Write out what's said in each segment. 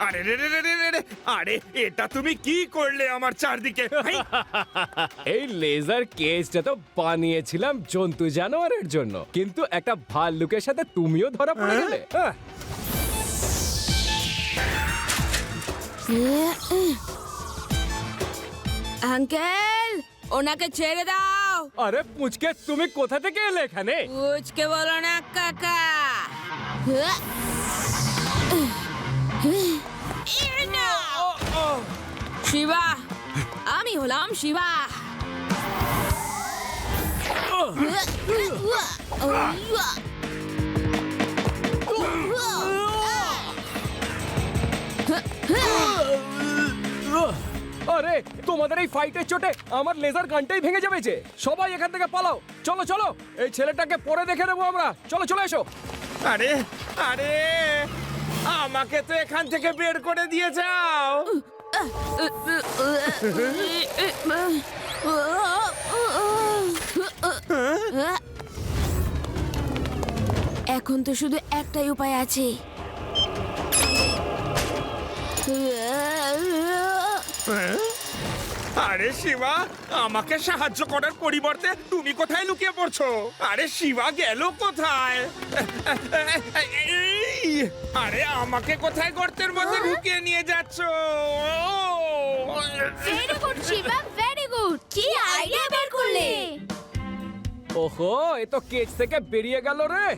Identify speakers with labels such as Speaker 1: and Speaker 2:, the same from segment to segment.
Speaker 1: আরে রে রে রে রে রে রে, আরে এটা তুমি কি করলে আমার চারদিকে? হাই!
Speaker 2: এই লেজার কেসটা তো বানিয়েছিলাম জন্তু জানোয়ারের জন্য, কিন্তু একটা ভাল্লুকের সাথে তুমিও ধরা পড়ে গেলে।
Speaker 3: আঙ্কেল, ওনাকে ছেড়ে দাও।
Speaker 2: আরে পুচকে, তুমি কোথা থেকে এলে এখানে?
Speaker 3: পুচকে বলো না কাকা। শিবা, আমি হলাম শিবা।
Speaker 2: আরে তোমাদের এই ফাইটের চোটে আমার লেজার গানটাই ভেঙে যাবে যে। সবাই এখান থেকে পালাও, চলো চলো, এই ছেলেটাকে পরে দেখে নেবো আমরা। চলো চলে এসো।
Speaker 1: আরে আরে আমাকে তো এখান থেকে বের করে দিয়ে যাও।
Speaker 3: এখন তো শুধু একটাই উপায় আছে।
Speaker 1: আরে শিবা, আমাকে সাহায্য করার পরিবর্তে তুমি কোথায় লুকিয়ে পড়ছো? আরে শিবা গেল কোথায়? এই! আরে আমাকে কোথায় গর্তের মধ্যে ঢুকিয়ে নিয়ে যাচ্ছ?
Speaker 4: Very good Shiva, very good. কি আইডিয়া বের করলে?
Speaker 2: ওহো, এ তো কেজ থেকে বেরিয়ে গেল রে।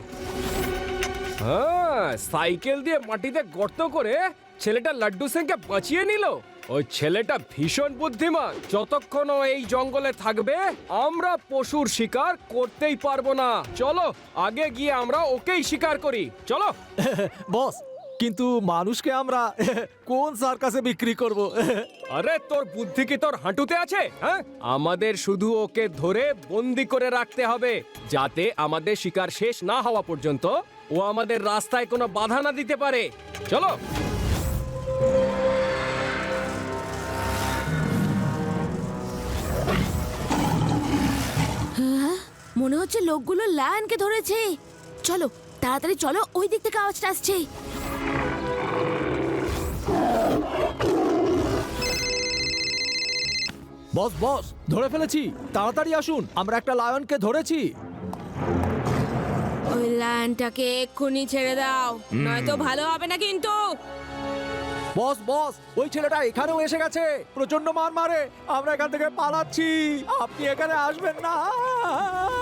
Speaker 2: হ্যাঁ, সাইকেল দিয়ে মাটিতে গর্ত করে ছেলেটা লাড্ডু সিংকে বাঁচিয়ে নিল। ওই ছেলেটা ভীষণ বুদ্ধিমান। যতক্ষণ ও এই জঙ্গলে থাকবে আমরা পশুর শিকার করতেই পারবো না। চলো আগে গিয়ে আমরা ওকেই শিকার করি, চলো।
Speaker 5: বস, কিন্তু মানুষকে আমরা কোন সার্কাসে বিক্রি করব?
Speaker 2: আরে তোর বুদ্ধি কি তোর হাঁটুতে আছে? হ্যাঁ, আমাদের শুধু ওকে ধরে বন্দি করে রাখতে হবে, যাতে আমাদের শিকার শেষ না হওয়া পর্যন্ত ও আমাদের রাস্তায় কোনো বাধা না দিতে পারে। চলো।
Speaker 3: মনে হচ্ছে লোকগুলো লায়নকে ধরেছে। চলো তাড়াতাড়ি চলো, ওই দিক থেকে আওয়াজটা আসছে।
Speaker 5: বস বস, ধরে ফেলেছি, তাড়াতাড়ি আসুন, আমরা একটা লায়নকে ধরেছি।
Speaker 3: ওই লায়নটাকে এক্ষুনি ছেড়ে দাও, নয়তো ভালো হবে না কিন্তু।
Speaker 5: বস বস, ওই ছেলেটা এখানেও এসে গেছে, প্রচন্ড মার মারে। আমরা এখান থেকে পালাচ্ছি, আপনি এখানে আসবেন না।